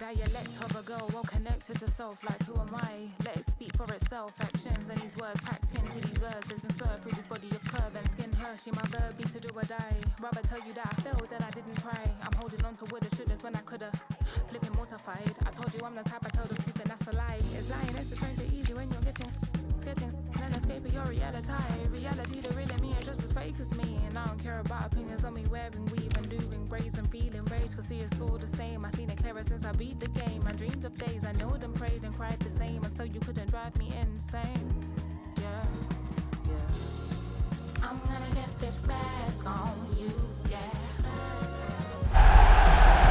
Dialect of a girl, well connected to self. Like who am I? Let it speak for itself. Actions and these words packed into these verses. Insert through this body of curve and skin Hershey. My verb be to do or die. Rather tell you that I failed, that I didn't try. I'm holding on to woulda, shouldas when I coulda. Flipping mortified. I told you I'm the type I tell the truth and that's a lie. It's lying, it's a stranger easy when you're sketching. Then escaping your reality. Reality, the real me is just as fake as me. And I don't care about opinions on me wearing weave and doing braids and feeling rage. Cause see it's all the same. I seen it clearer since I beat the game. I dreamed of days, I know them prayed and cried the same. And so you couldn't drive me insane. Yeah. I'm gonna get this back on you, yeah.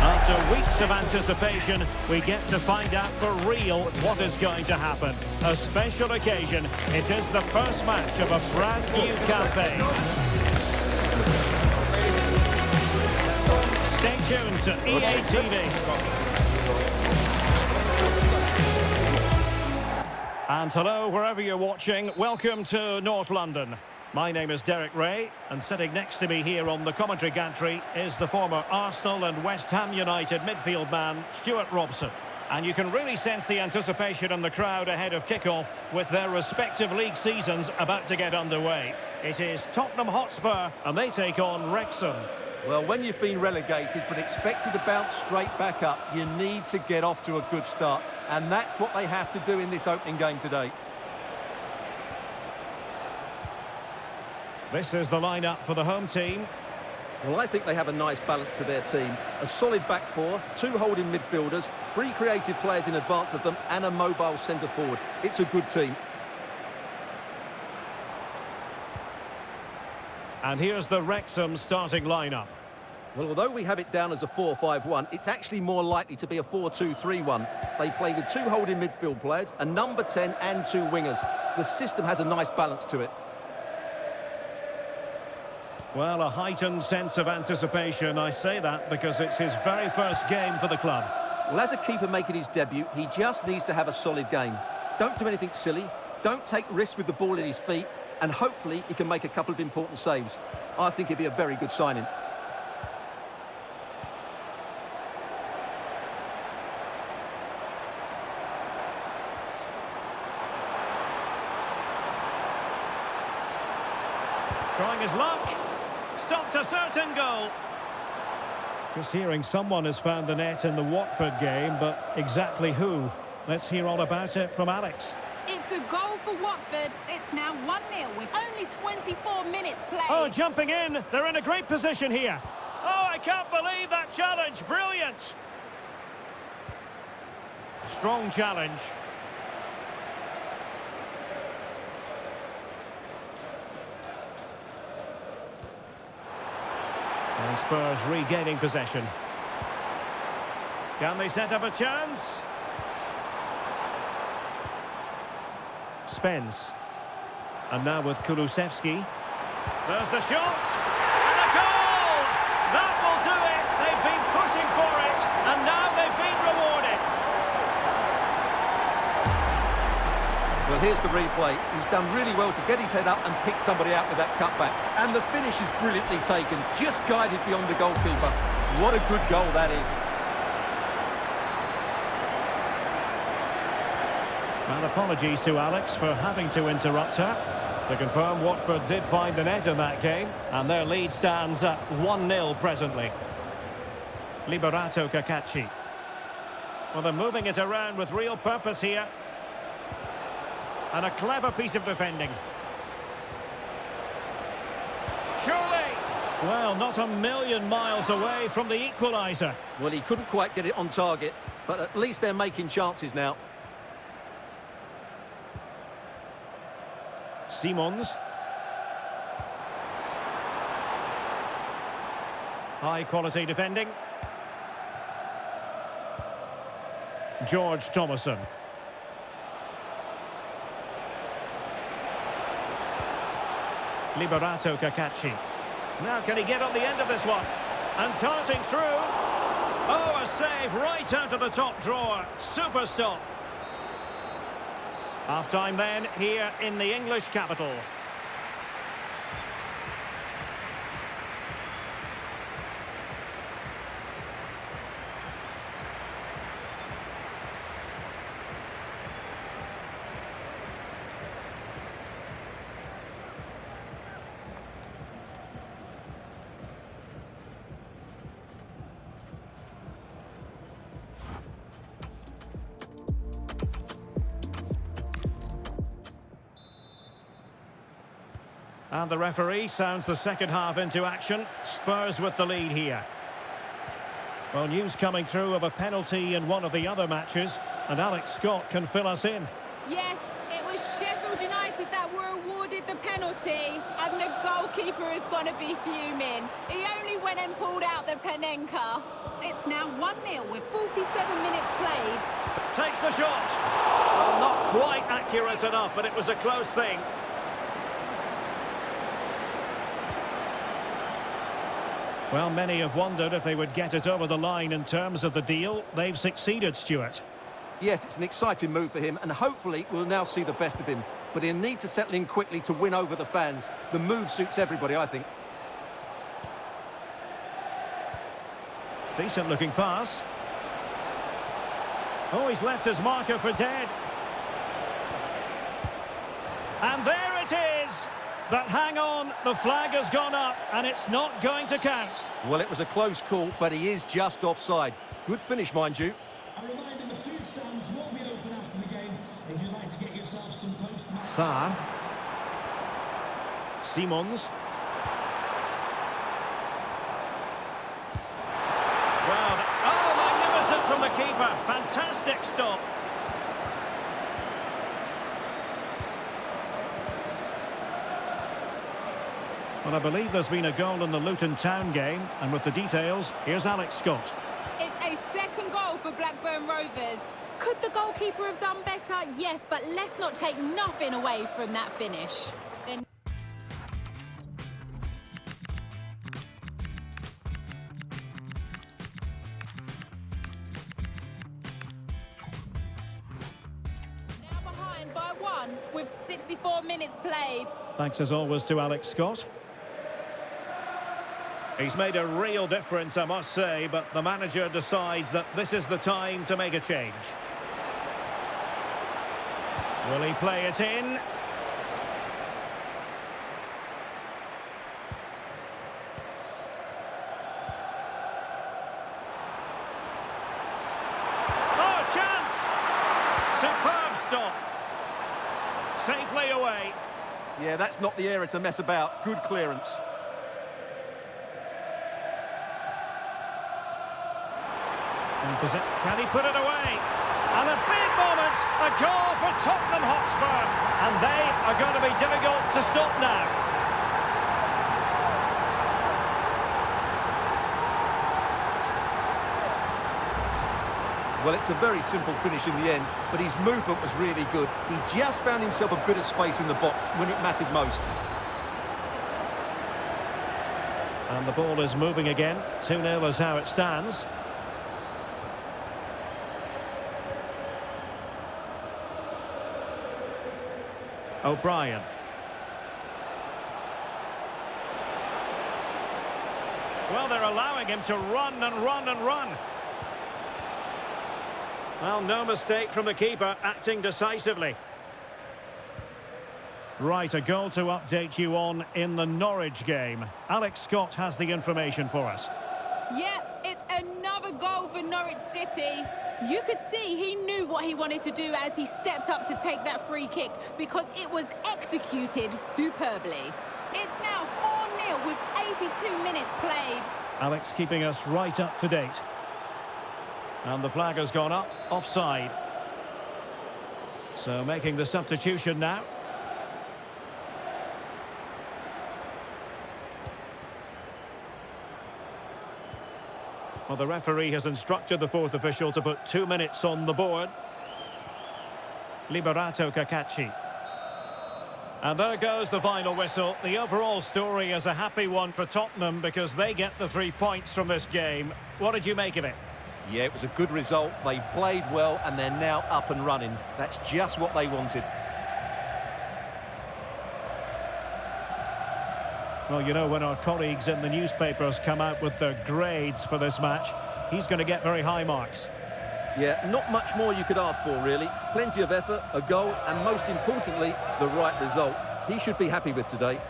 After weeks of anticipation, we get to find out for real what is going to happen. A special occasion. It is the first match of a brand new campaign. Stay tuned to EA TV. And hello, wherever you're watching. Welcome to North London. My name is Derek Ray, and sitting next to me here on the commentary gantry is the former Arsenal and West Ham United midfield man, Stuart Robson. And you can really sense the anticipation in the crowd ahead of kick-off with their respective league seasons about to get underway. It is Tottenham Hotspur, and they take on Wrexham. Well, when you've been relegated but expected to bounce straight back up, you need to get off to a good start. And that's what they have to do in this opening game today. This is the lineup for the home team. Well, I think they have a nice balance to their team. A solid back four, two holding midfielders, three creative players in advance of them, and a mobile centre forward. It's a good team. And here's the Wrexham starting lineup. Well, although we have it down as a 4-5-1, it's actually more likely to be a 4-2-3-1. They play with two holding midfield players, a number 10 and two wingers. The system has a nice balance to it. Well, a heightened sense of anticipation. I say that because it's his very first game for the club. Well, as a keeper making his debut, he just needs to have a solid game. Don't do anything silly, don't take risks with the ball at his feet, and hopefully he can make a couple of important saves. I think it'd be a very good signing. Trying his luck. Stopped a certain goal. Just hearing someone has found the net in the Watford game, but exactly who? Let's hear all about it from Alex. It's a goal for Watford. It's now 1-0 with only 24 minutes played. Oh, jumping in. They're in a great position here. Oh, I can't believe that challenge. Brilliant. Strong challenge. And Spurs regaining possession. Can they set up a chance? Spence. And now with Kulusevski. There's the shot. And a goal! That will do it. They've been pushing for it. And now they've been rewarded. Well, here's the replay. He's done really well to get his head up and pick somebody out with that cutback. And the finish is brilliantly taken, just guided beyond the goalkeeper. What a good goal that is. And apologies to Alex for having to interrupt her. To confirm, Watford did find the net in that game, and their lead stands at 1-0 presently. Liberato Cacachi. Well, they're moving it around with real purpose here. And a clever piece of defending. Surely! Well, not a million miles away from the equaliser. Well, he couldn't quite get it on target, but at least they're making chances now. Simons. High quality defending. George Thomason. Liberato Cacachi. Now can he get on the end of this one? And darting through. Oh, a save right out of the top drawer. Super stop. Half-time then, here in the English capital. And the referee sounds the second half into action. Spurs with the lead here. Well, news coming through of a penalty in one of the other matches, and Alex Scott can fill us in. Yes, it was Sheffield United that were awarded the penalty, and the goalkeeper is going to be fuming. He only went and pulled out the Panenka. It's now 1-0 with 47 minutes played. Takes the shot. Well, not quite accurate enough, but it was a close thing. Well, many have wondered if they would get it over the line in terms of the deal. They've succeeded, Stuart. Yes, it's an exciting move for him, and hopefully we'll now see the best of him. But he'll need to settle in quickly to win over the fans. The move suits everybody, I think. Decent looking pass. Oh, he's left his marker for dead. And there it is! But hang on, the flag has gone up, and it's not going to count. Well, it was a close call, but he is just offside. Good finish, mind you. A reminder, the food stands will be open after the game if you'd like to get yourself some post-match. Sarr. Simons. Wow, oh, magnificent from the keeper. Fantastic stop. Well, I believe there's been a goal in the Luton Town game, and with the details, here's Alex Scott. It's a second goal for Blackburn Rovers. Could the goalkeeper have done better? Yes, but let's not take nothing away from that finish. Then now behind by 1 with 64 minutes played. Thanks as always to Alex Scott. He's made a real difference, I must say, but the manager decides that this is the time to make a change. Will he play it in? Oh, chance! Superb stop. Safely away. Yeah, that's not the area to mess about. Good clearance. Can he put it away? And a big moment, a goal for Tottenham Hotspur. And they are going to be difficult to stop now. Well, it's a very simple finish in the end, but his movement was really good. He just found himself a bit of space in the box when it mattered most. And the ball is moving again. 2-0 is how it stands. O'Brien. Well, they're allowing him to run and run and run. Well, no mistake from the keeper, acting decisively. Right, a goal to update you on in the Norwich game. Alex Scott has the information for us. Yep, it's another goal for Norwich City. You could see he knew what he wanted to do as he stepped up to take that free kick because it was executed superbly. It's now 4-0 with 82 minutes played. Alex keeping us right up to date. And the flag has gone up, offside. So making the substitution now. Well, the referee has instructed the fourth official to put 2 minutes on the board. Liberato Cacaci. And there goes the final whistle. The overall story is a happy one for Tottenham because they get the 3 points from this game. What did you make of it? Yeah, it was a good result. They played well and they're now up and running. That's just what they wanted. Well, you know, when our colleagues in the newspapers come out with their grades for this match, he's going to get very high marks. Yeah, not much more you could ask for, really. Plenty of effort, a goal, and most importantly, the right result. He should be happy with today.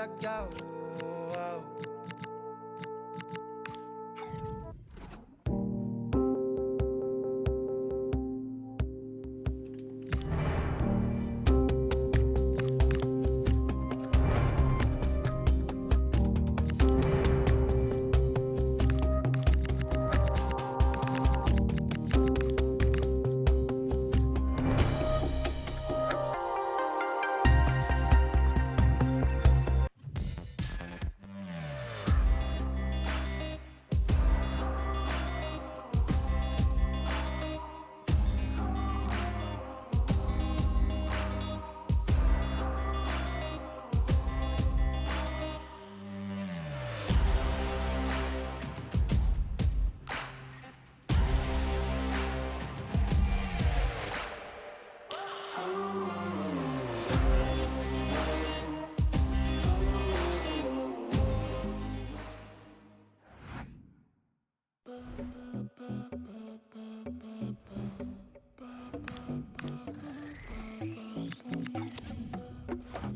ya que hago.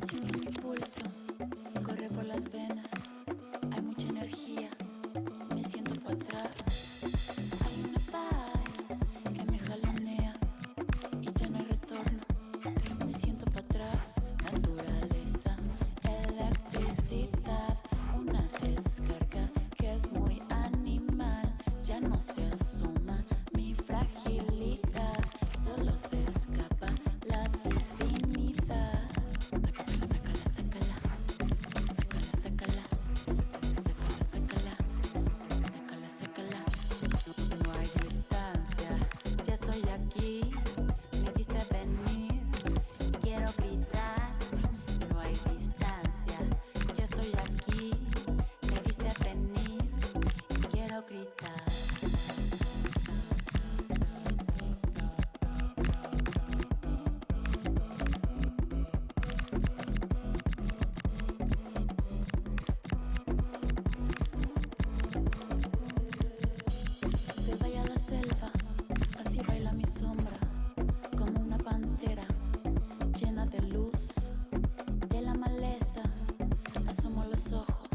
Siento mi pulso, corre por las venas, hay mucha energía, me siento para atrás. Hay una vibe que me jalonea y ya no hay retorno, me siento para atrás. Naturaleza, electricidad, una descarga que es muy animal, ya no se asoma mi fragilidad, solo se escapa la divinidad. Sácala. No hay distancia, ya estoy aquí, me viste venir, quiero gritar. No hay distancia, ya estoy aquí, me viste venir, quiero gritar. Te vaya a la selva, así baila mi sombra, como una pantera llena de luz. De la maleza asomo los ojos,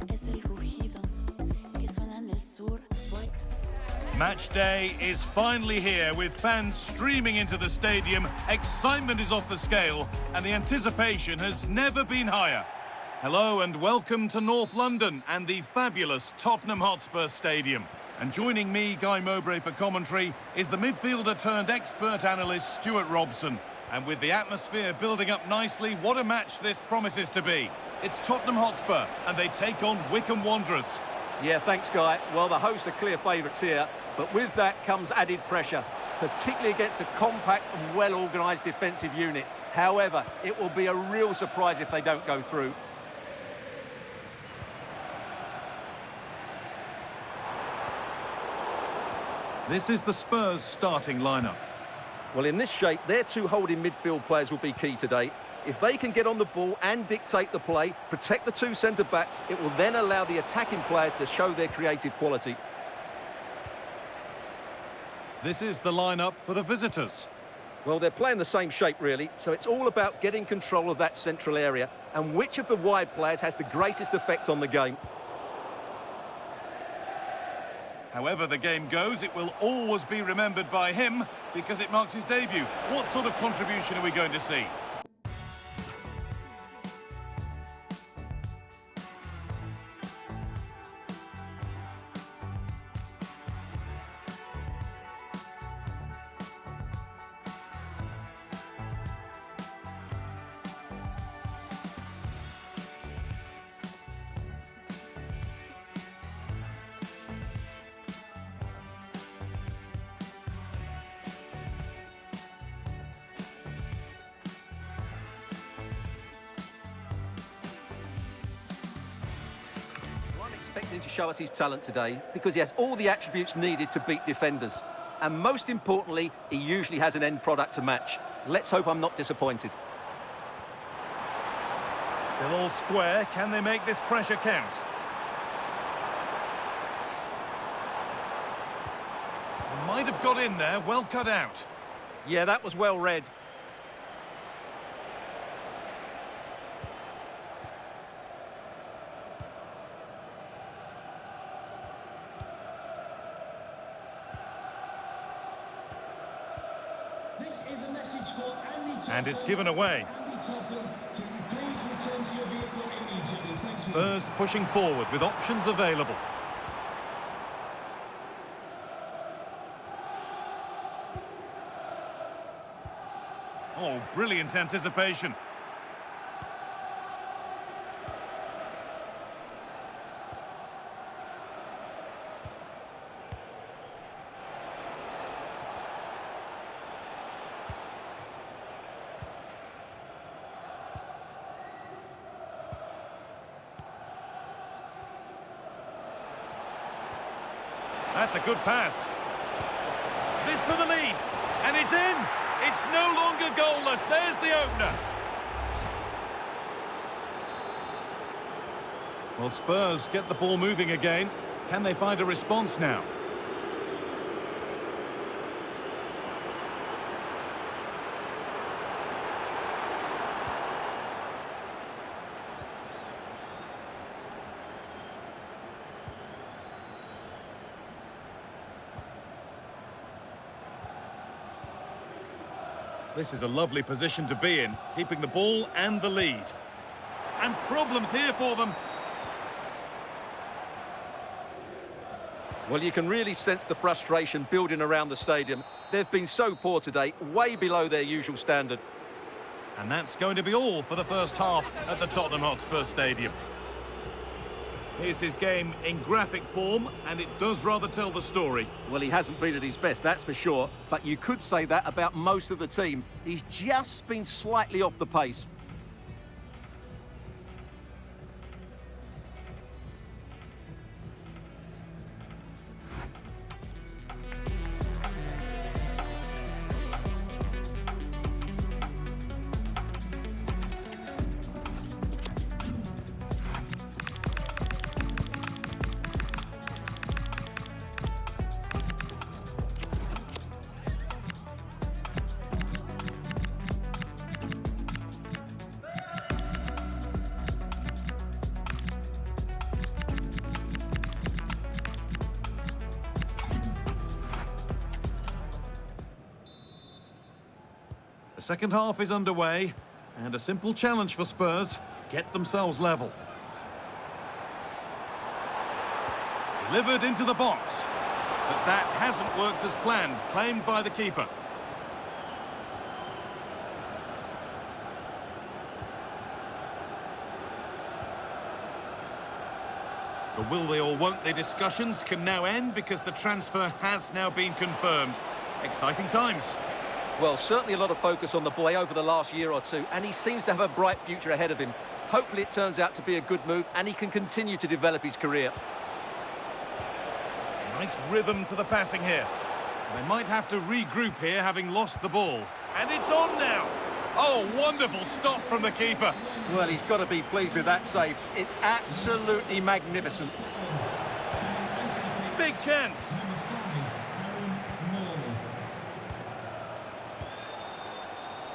es el rugido que suena en el sur. Match day is finally here with fans streaming into the stadium. Excitement is off the scale and the anticipation has never been higher. Hello and welcome to North London and the fabulous Tottenham Hotspur Stadium. And joining me, Guy Mowbray, for commentary is the midfielder turned expert analyst Stuart Robson. And with the atmosphere building up nicely, what a match this promises to be. It's Tottenham Hotspur and they take on Wycombe Wanderers. Yeah, thanks, Guy. Well, the hosts are clear favourites here, but with that comes added pressure, particularly against a compact and well-organised defensive unit. However, it will be a real surprise if they don't go through. This is the Spurs starting lineup. Well, in this shape, their two holding midfield players will be key today. If they can get on the ball and dictate the play, protect the two centre-backs, it will then allow the attacking players to show their creative quality. This is the lineup for the visitors. Well, they're playing the same shape, really, so it's all about getting control of that central area and which of the wide players has the greatest effect on the game. However the game goes, it will always be remembered by him because it marks his debut. What sort of contribution are we going to see? Expecting to show us his talent today because he has all the attributes needed to beat defenders. And most importantly, he usually has an end product to match. Let's hope I'm not disappointed. Still all square. Can they make this pressure count? They might have got in there. Well cut out. Yeah, that was well read. is a message for Andy Tottenham. And it's given away. Andy Tottenham, can you please return to your vehicle immediately? Thank you. Spurs pushing forward with options available. Oh, brilliant anticipation. That's a good pass. This for the lead. And it's in. It's no longer goalless. There's the opener. Well, Spurs get the ball moving again. Can they find a response now? This is a lovely position to be in, keeping the ball and the lead. And problems here for them. Well, you can really sense the frustration building around the stadium. They've been so poor today, way below their usual standard. And that's going to be all for the first half at the Tottenham Hotspur Stadium. Here's his game in graphic form, and it does rather tell the story. Well, he hasn't been at his best, that's for sure. But you could say that about most of the team. He's just been slightly off the pace. The second half is underway, and a simple challenge for Spurs: get themselves level. Delivered into the box, but that hasn't worked as planned, claimed by the keeper. The will they or won't they discussions can now end because the transfer has now been confirmed. Exciting times. Well, certainly a lot of focus on the boy over the last year or two, and he seems to have a bright future ahead of him. Hopefully it turns out to be a good move, and he can continue to develop his career. Nice rhythm to the passing here. They might have to regroup here, having lost the ball. And it's on now. Oh, wonderful stop from the keeper. Well, he's got to be pleased with that save. It's absolutely magnificent. Big chance.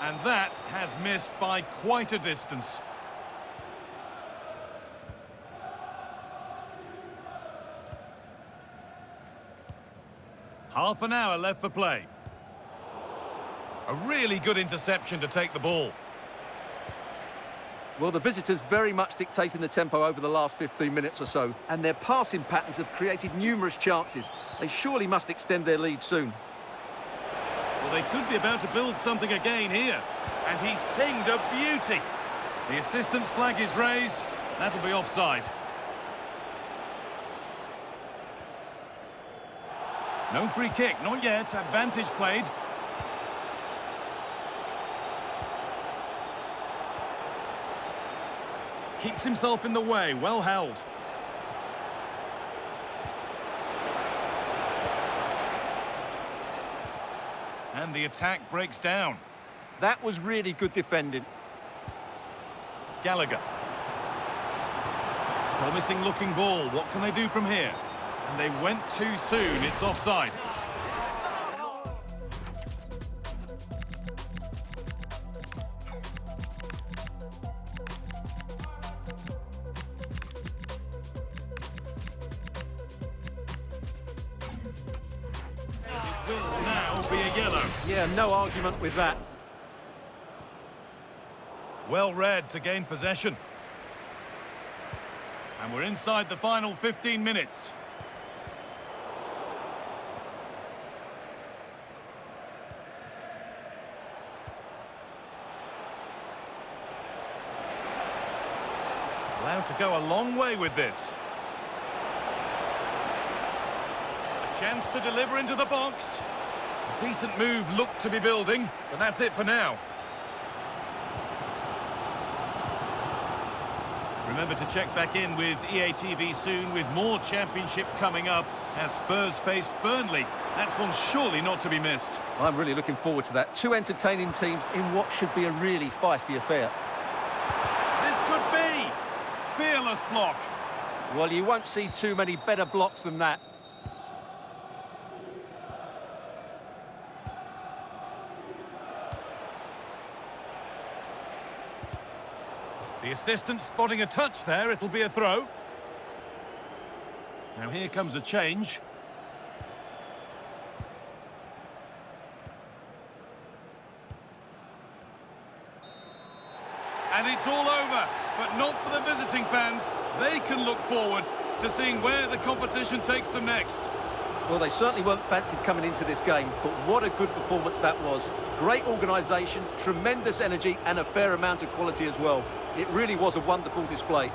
And that has missed by quite a distance. Half an hour left for play. A really good interception to take the ball. Well, the visitors very much dictating the tempo over the last 15 minutes or so, and their passing patterns have created numerous chances. They surely must extend their lead soon. Well, they could be about to build something again here. And he's pinged a beauty. The assistant's flag is raised. That'll be offside. No free kick, not yet. Advantage played. Keeps himself in the way, well held. And the attack breaks down. That was really good defending. Gallagher. Promising looking ball. What can they do from here? And they went too soon. It's offside. It will now would be a yellow. Yeah, no argument with that. Well read to gain possession. And we're inside the final 15 minutes. Allowed to go a long way with this. A chance to deliver into the box. A decent move looked to be building, but that's it for now. Remember to check back in with EA TV soon with more Championship coming up as Spurs face Burnley. That's one surely not to be missed. I'm really looking forward to that. Two entertaining teams in what should be a really feisty affair. This could be fearless block. Well, you won't see too many better blocks than that. The assistant spotting a touch there, it'll be a throw. Now here comes a change. And it's all over, but not for the visiting fans. They can look forward to seeing where the competition takes them next. Well, they certainly weren't fancied coming into this game, but what a good performance that was. Great organisation, tremendous energy, and a fair amount of quality as well. It really was a wonderful display.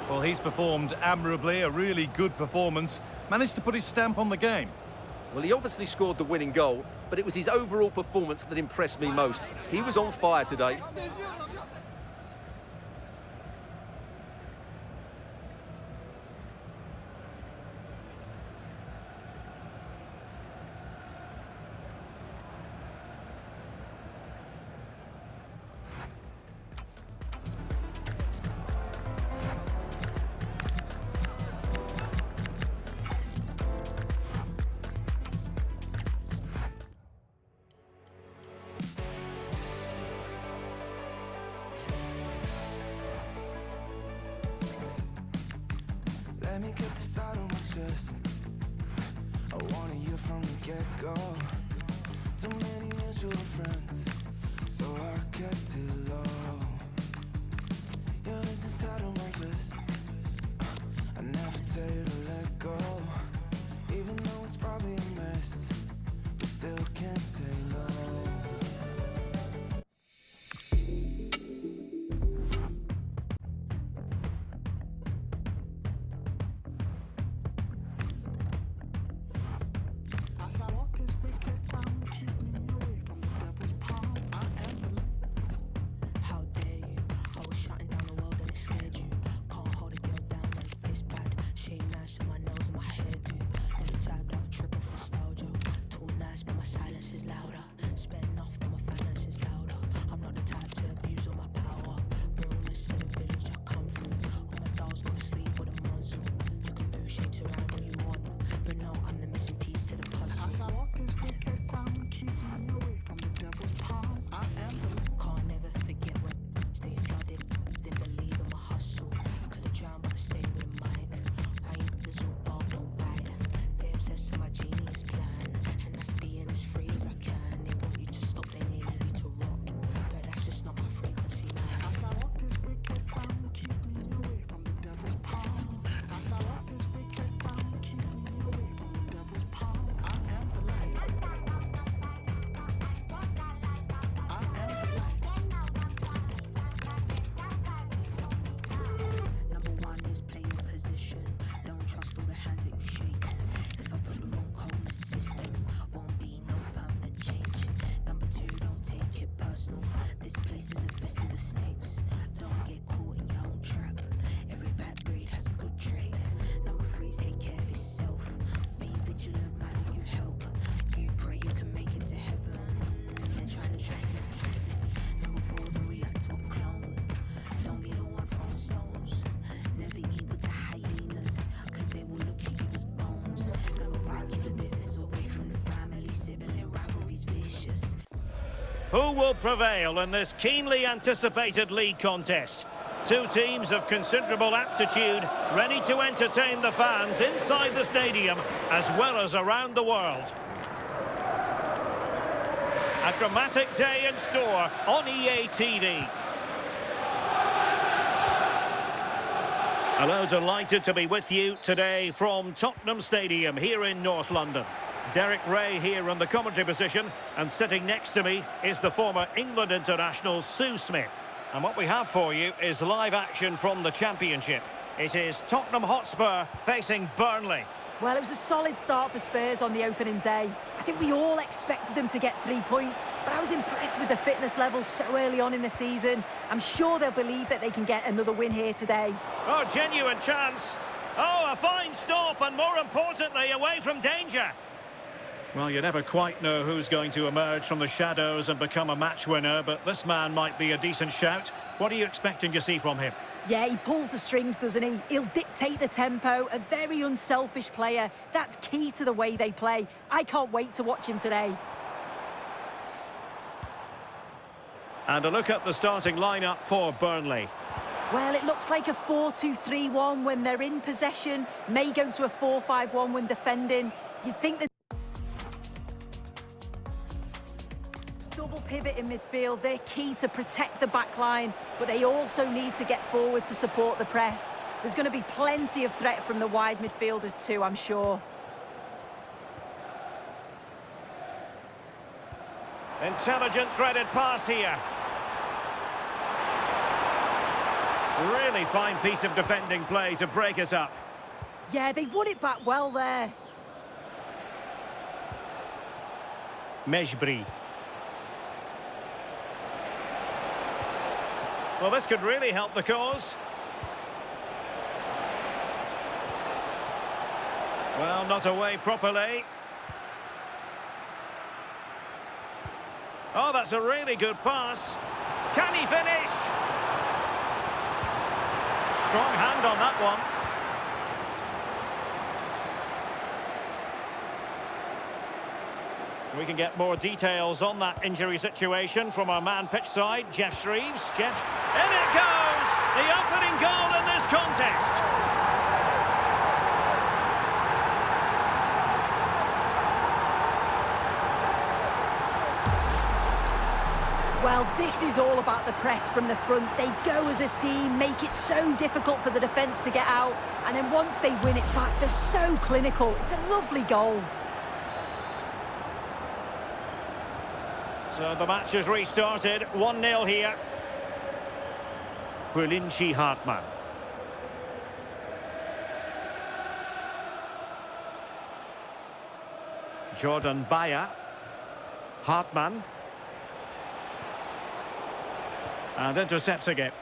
Well, he's performed admirably, a really good performance. Managed to put his stamp on the game. Well, he obviously scored the winning goal, but it was his overall performance that impressed me most. He was on fire today. Let me get this out of my chest. I wanted you from the get-go. Too many mutual friends, so I kept it low. You're inside of my vest. I never tell you to let go. Even though it's probably a mess, but still can't say no. Who will prevail in this keenly anticipated league contest? Two teams of considerable aptitude, ready to entertain the fans inside the stadium as well as around the world. A dramatic day in store on EA TV. Hello, delighted to be with you today from Tottenham Stadium here in North London. Derek Ray here in the commentary position, and sitting next to me is the former England international Sue Smith. And what we have for you is live action from the Championship. It is Tottenham Hotspur facing Burnley. Well, it was a solid start for Spurs on the opening day. I think we all expected them to get 3 points, but I was impressed with the fitness level so early on in the season. I'm sure they'll believe that they can get another win here today. Oh, genuine chance. Oh, a fine stop, and more importantly, away from danger. Well, you never quite know who's going to emerge from the shadows and become a match winner, but this man might be a decent shout. What are you expecting to see from him? Yeah, he pulls the strings, doesn't he? He'll dictate the tempo, a very unselfish player. That's key to the way they play. I can't wait to watch him today. And a look at the starting lineup for Burnley. Well, it looks like a 4-2-3-1 when they're in possession. May go to a 4-5-1 when defending. You'd think that double pivot in midfield, they're key to protect the back line, but they also need to get forward to support the press. There's going to be plenty of threat from the wide midfielders too, I'm sure. Intelligent threaded pass here. Really fine piece of defending play to break us up. Yeah, they won it back well there. Mejbri. Well, this could really help the cause. Well, not away properly. Oh, that's a really good pass. Can he finish? Strong hand on that one. We can get more details on that injury situation from our man pitch side, Jeff Shreves. Jeff, in it goes! The opening goal in this contest. Well, this is all about the press from the front. They go as a team, make it so difficult for the defence to get out, and then once they win it back, they're so clinical. It's a lovely goal. So the match has restarted, 1-0 here. Quillinchi Hartman. Jordan Baya. Hartman. And intercepting it.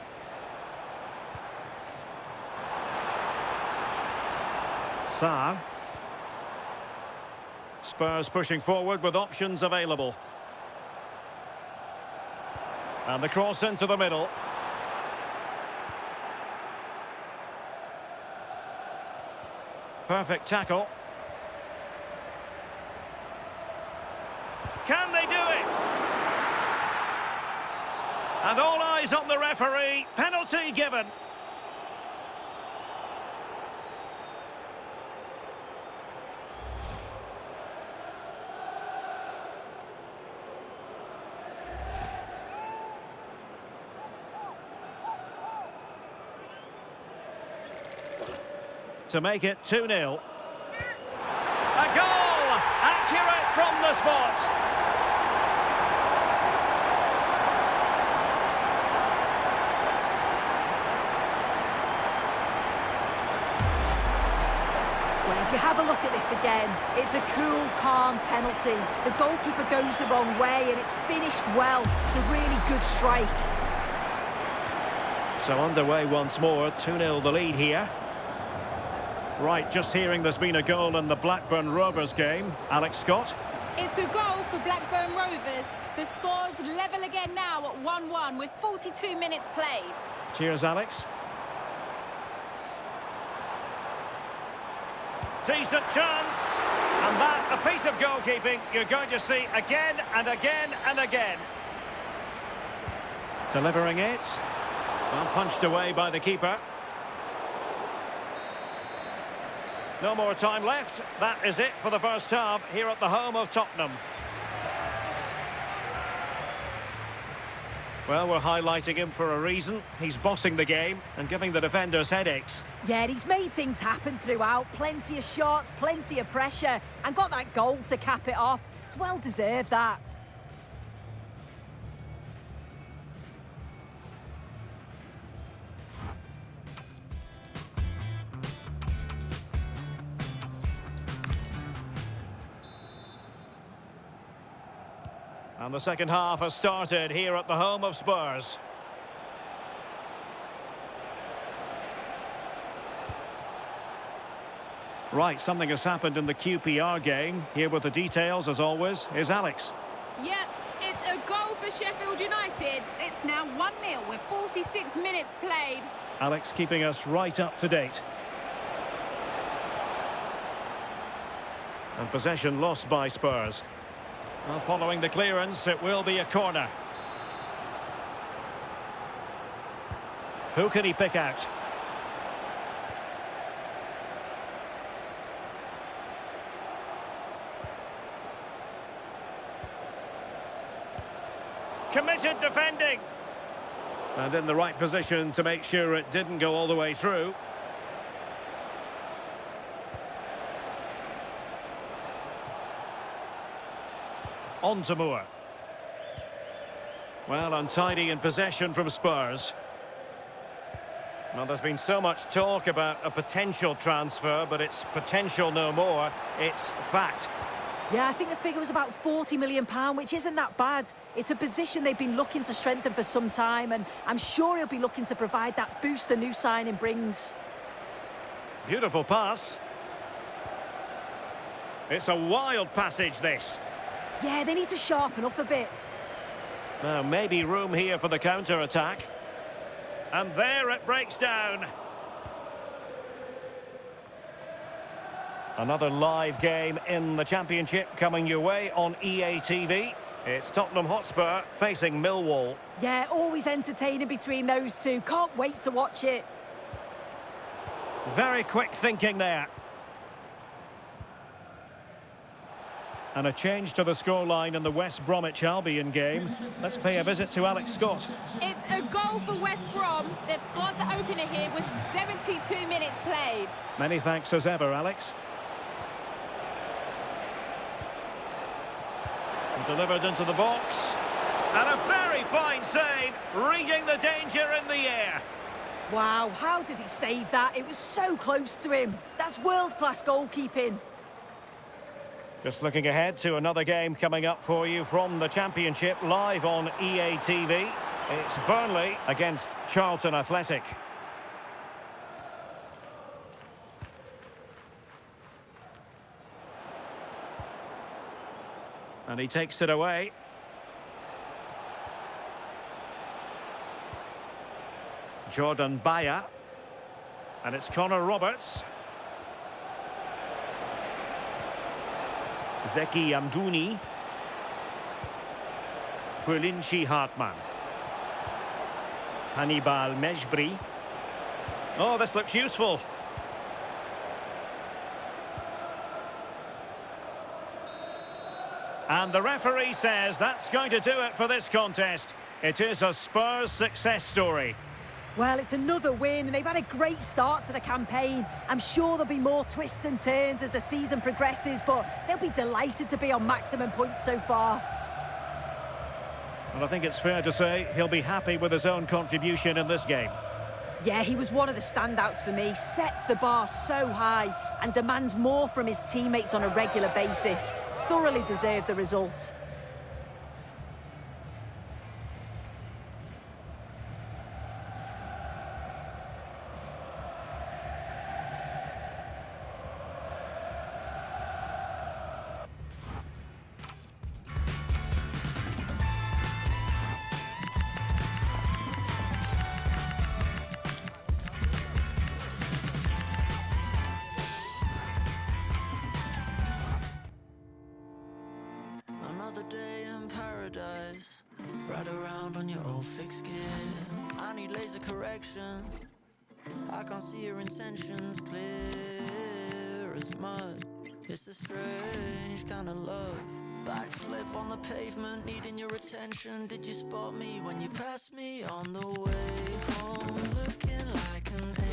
Sarr. Spurs pushing forward with options available. And the cross into the middle. Perfect tackle. Can they do it? And all eyes on the referee. Penalty given. To make it 2-0. A goal! Accurate from the spot. Well, if you have a look at this again, it's a cool, calm penalty. The goalkeeper goes the wrong way and it's finished well. It's a really good strike. So underway once more, 2-0 the lead here. Right, just hearing there's been a goal in the Blackburn Rovers game. Alex Scott. It's a goal for Blackburn Rovers. The score's level again now at 1-1 with 42 minutes played. Cheers, Alex. Decent chance. And that, a piece of goalkeeping you're going to see again and again and again. Delivering it. Well, punched away by the keeper. No more time left. That is it for the first half here at the home of Tottenham. Well, we're highlighting him for a reason. He's bossing the game and giving the defenders headaches. Yeah, he's made things happen throughout. Plenty of shots, plenty of pressure, and got that goal to cap it off. It's well deserved, that. And the second half has started here at the home of Spurs. Right, something has happened in the QPR game. Here with the details, as always, is Alex. Yep, it's a goal for Sheffield United. It's now 1-0 with 46 minutes played. Alex keeping us right up to date. And possession lost by Spurs. Well, following the clearance, it will be a corner. Who can he pick out? Committed defending. And in the right position to make sure it didn't go all the way through. On to Moore. Well, untidy in possession from Spurs. Well, there's been so much talk about a potential transfer, but it's potential no more. It's fact. Yeah, I think the figure was about £40 million, which isn't that bad. It's a position they've been looking to strengthen for some time, and I'm sure he'll be looking to provide that boost a new signing brings. Beautiful pass. It's a wild passage, this. Yeah, they need to sharpen up a bit. Now, maybe room here for the counter-attack. And there it breaks down. Another live game in the Championship coming your way on EA TV. It's Tottenham Hotspur facing Millwall. Yeah, always entertaining between those two. Can't wait to watch it. Very quick thinking there. And a change to the scoreline in the West Bromwich Albion game. Let's pay a visit to Alex Scott. It's a goal for West Brom. They've scored the opener here with 72 minutes played. Many thanks as ever, Alex. And delivered into the box. And a very fine save, reading the danger in the air. Wow, how did he save that? It was so close to him. That's world-class goalkeeping. Just looking ahead to another game coming up for you from the Championship, live on EA TV. It's Burnley against Charlton Athletic. And he takes it away. Jordan Baya. And it's Connor Roberts. Zeki Amdouni. Quillinchi Hartman. Hannibal Mejbri. Oh, this looks useful. And the referee says that's going to do it for this contest. It is a Spurs success story. Well, it's another win, and they've had a great start to the campaign. I'm sure there'll be more twists and turns as the season progresses, but they'll be delighted to be on maximum points so far. Well, I think it's fair to say he'll be happy with his own contribution in this game. Yeah, he was one of the standouts for me. Sets the bar so high and demands more from his teammates on a regular basis. Thoroughly deserved the result. Another day in paradise. Ride around on your old fixed gear. I need laser correction. I can't see your intentions clear as mud. It's a strange kind of love. Backflip on the the pavement, needing your attention. Did you spot me when you passed me on the way home? Looking like an